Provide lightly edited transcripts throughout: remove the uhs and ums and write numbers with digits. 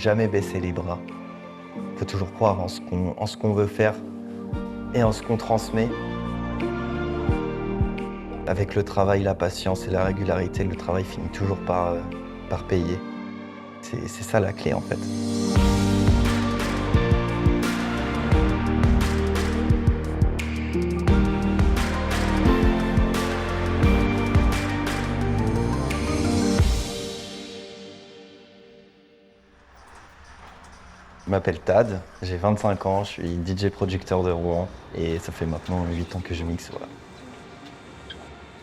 jamais baisser les bras. Il faut toujours croire en ce qu'on veut faire et en ce qu'on transmet. Avec le travail, la patience et la régularité, le travail finit toujours par payer. C'est ça la clé en fait. Je m'appelle Tad, j'ai 25 ans, je suis DJ producteur de Rouen et ça fait maintenant 8 ans que je mixe. Voilà.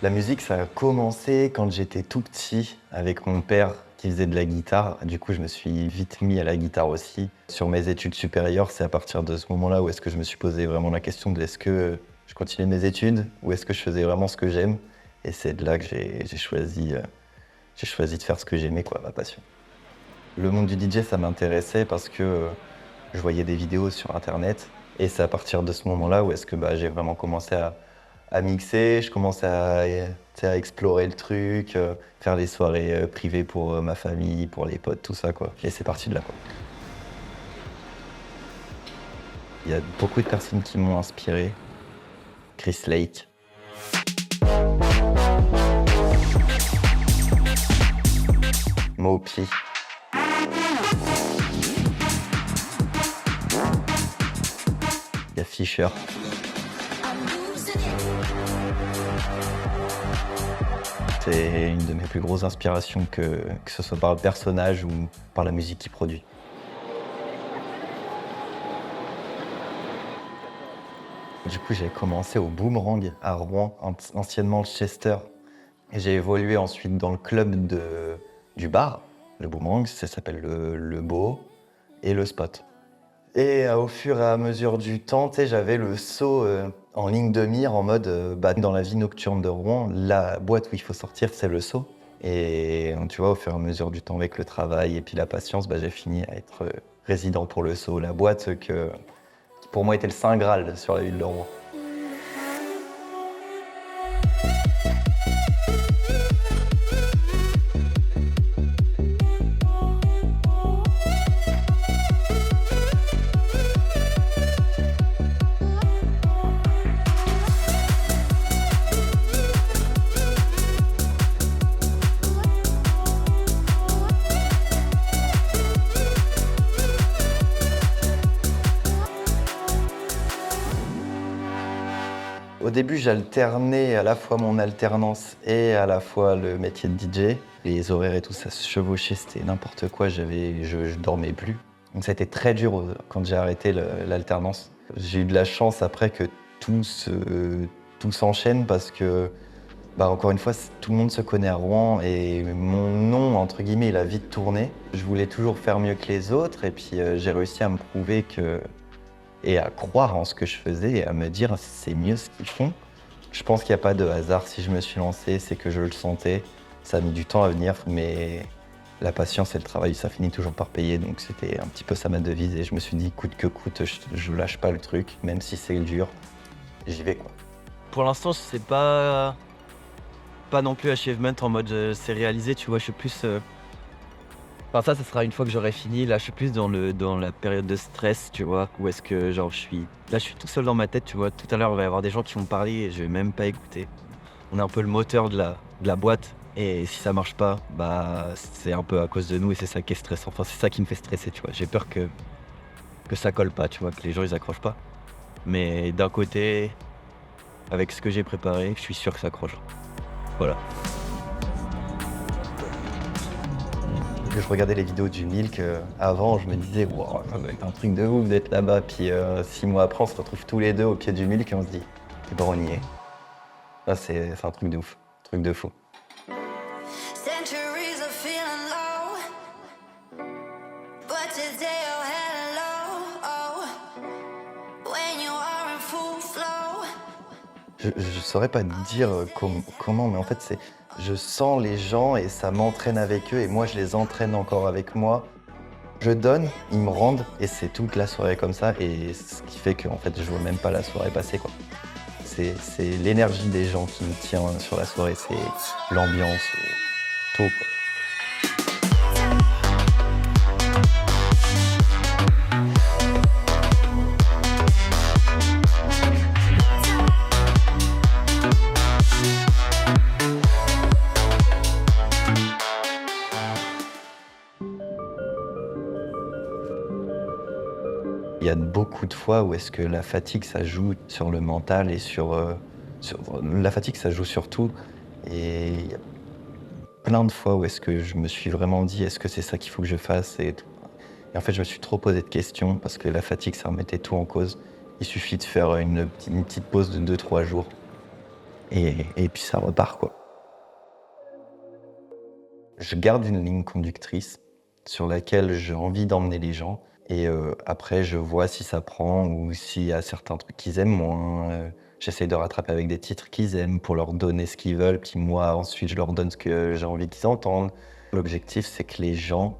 La musique, ça a commencé quand j'étais tout petit avec mon père qui faisait de la guitare. Du coup, je me suis vite mis à la guitare aussi. Sur mes études supérieures, c'est à partir de ce moment-là où est-ce que je me suis posé vraiment la question de est-ce que je continuais mes études ou est-ce que je faisais vraiment ce que j'aime. Et c'est de là que j'ai choisi de faire ce que j'aimais, quoi, ma passion. Le monde du DJ, ça m'intéressait parce que je voyais des vidéos sur Internet. Et c'est à partir de ce moment-là où est-ce que j'ai vraiment commencé à mixer. Je commençais à explorer le truc, faire des soirées privées pour ma famille, pour les potes, tout ça, quoi. Et c'est parti de là, quoi. Il y a beaucoup de personnes qui m'ont inspiré. Chris Lake. Mopi. Il y a Fisher. C'est une de mes plus grosses inspirations, que ce soit par le personnage ou par la musique qu'il produit. Du coup, j'ai commencé au Boomerang à Rouen, anciennement le Chester. Et j'ai évolué ensuite dans le club du bar. Le Boomerang, ça s'appelle le Beau et le Spot. Et au fur et à mesure du temps, j'avais le saut en ligne de mire en mode dans la vie nocturne de Rouen, la boîte où il faut sortir, c'est le saut. Et tu vois, au fur et à mesure du temps avec le travail et puis la patience, j'ai fini à être résident pour le saut, la boîte qui pour moi était le Saint Graal sur la ville de Rouen. Au début, j'alternais à la fois mon alternance et à la fois le métier de DJ. Les horaires et tout, ça se chevauchait, c'était n'importe quoi, je dormais plus. Donc ça a été très dur quand j'ai arrêté l'alternance. J'ai eu de la chance après que tout s'enchaîne parce que, encore une fois, tout le monde se connaît à Rouen et mon nom, entre guillemets, il a vite tourné. Je voulais toujours faire mieux que les autres et puis j'ai réussi à me prouver et à croire en ce que je faisais et à me dire c'est mieux ce qu'ils font. Je pense qu'il n'y a pas de hasard. Si je me suis lancé, c'est que je le sentais. Ça a mis du temps à venir, mais la patience et le travail, ça finit toujours par payer. Donc c'était un petit peu ça ma devise et je me suis dit coûte que coûte, je lâche pas le truc, même si c'est dur, j'y vais, quoi. Pour l'instant, c'est pas non plus achievement en mode c'est réalisé, tu vois, je suis plus... ça sera une fois que j'aurai fini. Là, je suis plus dans la période de stress, tu vois, où est-ce que genre je suis tout seul dans ma tête, tu vois. Tout à l'heure, il va y avoir des gens qui vont parler et je vais même pas écouter. On est un peu le moteur de la boîte et si ça marche pas, c'est un peu à cause de nous et c'est ça qui est stressant. Enfin, c'est ça qui me fait stresser, tu vois. J'ai peur que ça colle pas, tu vois, que les gens ils accrochent pas. Mais d'un côté, avec ce que j'ai préparé, je suis sûr que ça accroche. Voilà. Je regardais les vidéos du Milk avant, je me disais wow, ça doit être un truc de ouf d'être là-bas. Puis 6 mois après, on se retrouve tous les deux au pied du Milk et on se dit on y est. Là, c'est un truc de ouf, un truc de fou. Je saurais pas te dire comment, mais en fait, je sens les gens et ça m'entraîne avec eux et moi, je les entraîne encore avec moi. Je donne, ils me rendent et c'est toute la soirée comme ça et ce qui fait que en fait, je vois même pas la soirée passer, quoi. C'est l'énergie des gens qui me tient sur la soirée, c'est l'ambiance, tout, quoi. a beaucoup de fois où est-ce que la fatigue, ça joue sur le mental et la fatigue, ça joue sur tout. Et il y a plein de fois où est-ce que je me suis vraiment dit: «Est-ce que c'est ça qu'il faut que je fasse?» et tout. Et en fait, je me suis trop posé de questions parce que la fatigue, ça remettait tout en cause. Il suffit de faire une petite pause de 2-3 jours et puis ça repart, quoi. Je garde une ligne conductrice sur laquelle j'ai envie d'emmener les gens et après je vois si ça prend ou s'il y a certains trucs qu'ils aiment moins, j'essaie de rattraper avec des titres qu'ils aiment pour leur donner ce qu'ils veulent, puis moi ensuite je leur donne ce que j'ai envie qu'ils entendent. L'objectif, c'est que les gens,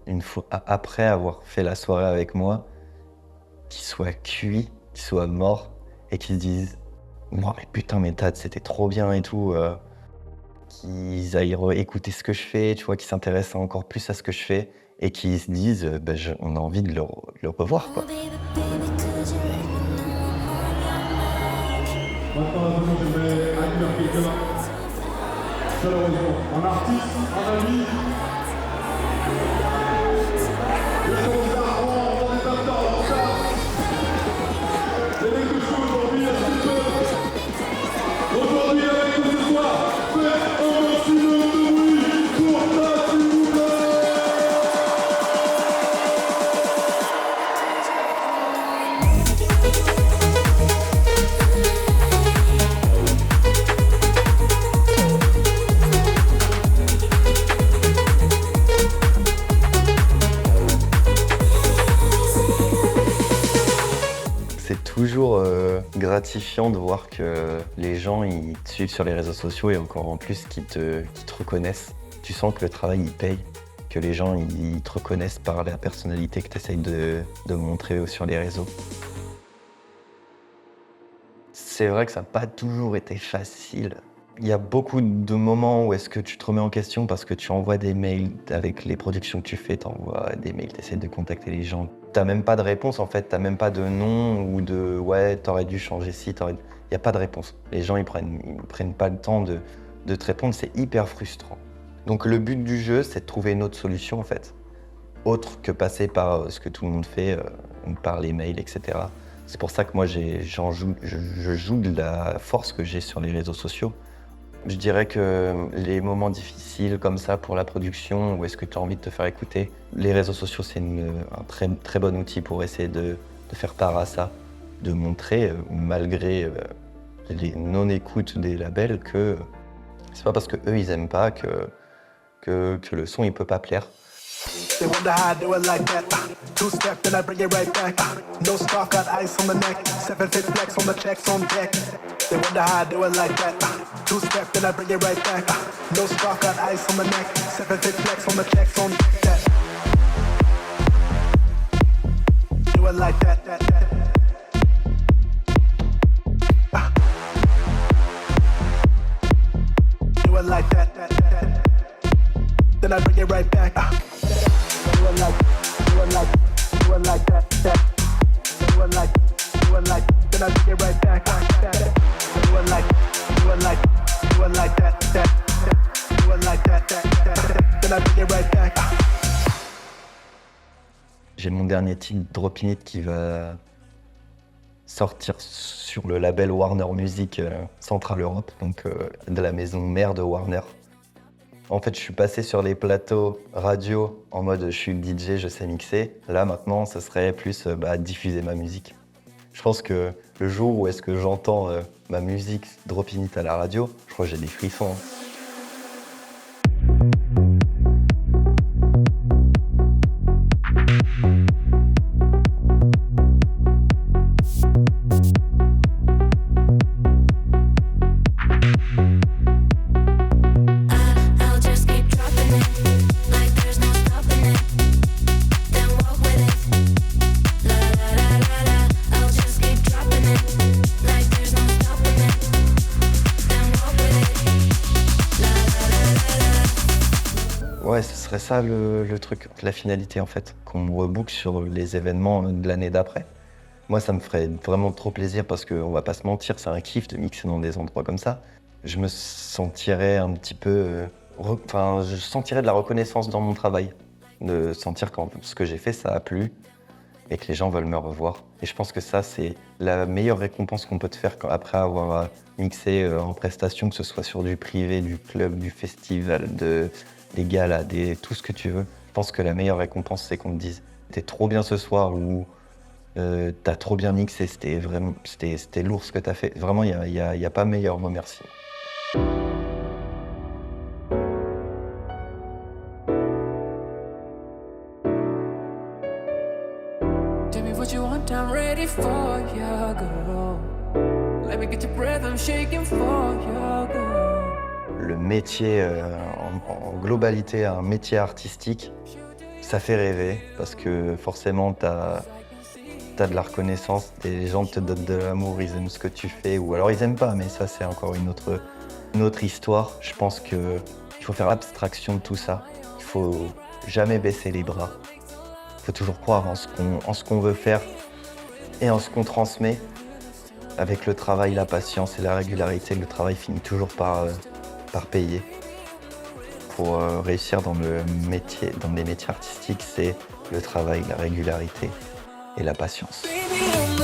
une fois après avoir fait la soirée avec moi, qu'ils soient cuits, qu'ils soient morts et qu'ils se disent: «Moi mais putain, mais Tad, c'était trop bien et tout», qu'ils aillent écouter ce que je fais, tu vois? Qu'ils s'intéressent encore plus à ce que je fais et qu'ils se disent, bah, on a envie de le revoir, quoi. Maintenant, j'aimerais accueillir quelqu'un, chaleureusement, un artiste, un ami. Le concert, on est en retard. C'est quelque chose aujourd'hui, un petit peu. Aujourd'hui, avec nous ce soir, faites un maximum de bruit pour Tad, s'il vous plaît. C'est toujours gratifiant de voir que les gens ils te suivent sur les réseaux sociaux et encore en plus qu'ils te reconnaissent. Tu sens que le travail il paye, que les gens ils te reconnaissent par la personnalité que tu essayes de montrer sur les réseaux. C'est vrai que ça n'a pas toujours été facile. Il y a beaucoup de moments où est-ce que tu te remets en question parce que tu envoies des mails avec les productions que tu fais, tu envoies des mails, tu essaies de contacter les gens. T'as même pas de réponse en fait, t'as même pas de nom ou de ouais, t'aurais dû changer ci, Il n'y a pas de réponse. Les gens ils prennent pas le temps de te répondre, c'est hyper frustrant. Donc le but du jeu, c'est de trouver une autre solution en fait, autre que passer par ce que tout le monde fait, par les mails, etc. C'est pour ça que moi je joue de la force que j'ai sur les réseaux sociaux. Je dirais que les moments difficiles comme ça pour la production, où est-ce que tu as envie de te faire écouter, les réseaux sociaux, c'est un très, très bon outil pour essayer de faire part à ça, de montrer, malgré les non-écoutes des labels, que c'est pas parce qu'eux, ils aiment pas que le son, il peut pas plaire. They wonder how I do it like that. Two step, then I bring it right back. No scarf, got ice on the neck. 7-fit flex on the checks on deck. They wonder how I do it like that. Two step, then I bring it right back. No scarf, got ice on the neck. 7-fit flex on the checks on deck. Do it like that. Do it like that. Then I bring it right back. Do it like that. Do it like, then I bring it right back. Do it like that. Do it like that. Then I bring it right back. J'ai mon dernier titre, Drop In It, qui va sortir sur le label Warner Music Central Europe, donc de la maison mère de Warner. En fait, je suis passé sur les plateaux radio en mode je suis DJ, je sais mixer. Là, maintenant, ça serait plus diffuser ma musique. Je pense que le jour où est-ce que j'entends ma musique Drop In It à la radio, je crois que j'ai des frissons. I'll just keep dropping it like there's no stopping it. Then walk with it. La la la la la. I'll just keep dropping it like there's no stopping it. Then walk with it. La la la la la. Ouais, ce serait ça le truc, la finalité en fait, qu'on me rebook sur les événements de l'année d'après. Moi, ça me ferait vraiment trop plaisir parce qu'on va pas se mentir, c'est un kiff de mixer dans des endroits comme ça. Je me sentirais un petit peu... je sentirais de la reconnaissance dans mon travail. De sentir que ce que j'ai fait, ça a plu. et que les gens veulent me revoir. Et je pense que ça, c'est la meilleure récompense qu'on peut te faire après avoir mixé en prestation, que ce soit sur du privé, du club, du festival, des galas, tout ce que tu veux. Je pense que la meilleure récompense, c'est qu'on te dise « t'es trop bien ce soir » ou t'as trop bien mixé, c'était lourd ce que t'as fait. Vraiment, il y a pas meilleur mot merci. Tell me what you want, I'm ready for you, girl. Let me get your breath, I'm shaking for you, girl. Le métier en globalité, un métier artistique, ça fait rêver parce que forcément t'as de la reconnaissance, les gens te donnent de l'amour, ils aiment ce que tu fais, ou alors ils aiment pas, mais ça c'est encore une autre histoire. Je pense qu'il faut faire abstraction de tout ça. Il faut jamais baisser les bras. Il faut toujours croire en ce qu'on veut faire et en ce qu'on transmet. Avec le travail, la patience et la régularité, le travail finit toujours par payer. Pour réussir dans les métiers artistiques, c'est le travail, la régularité et la patience. Baby, I'm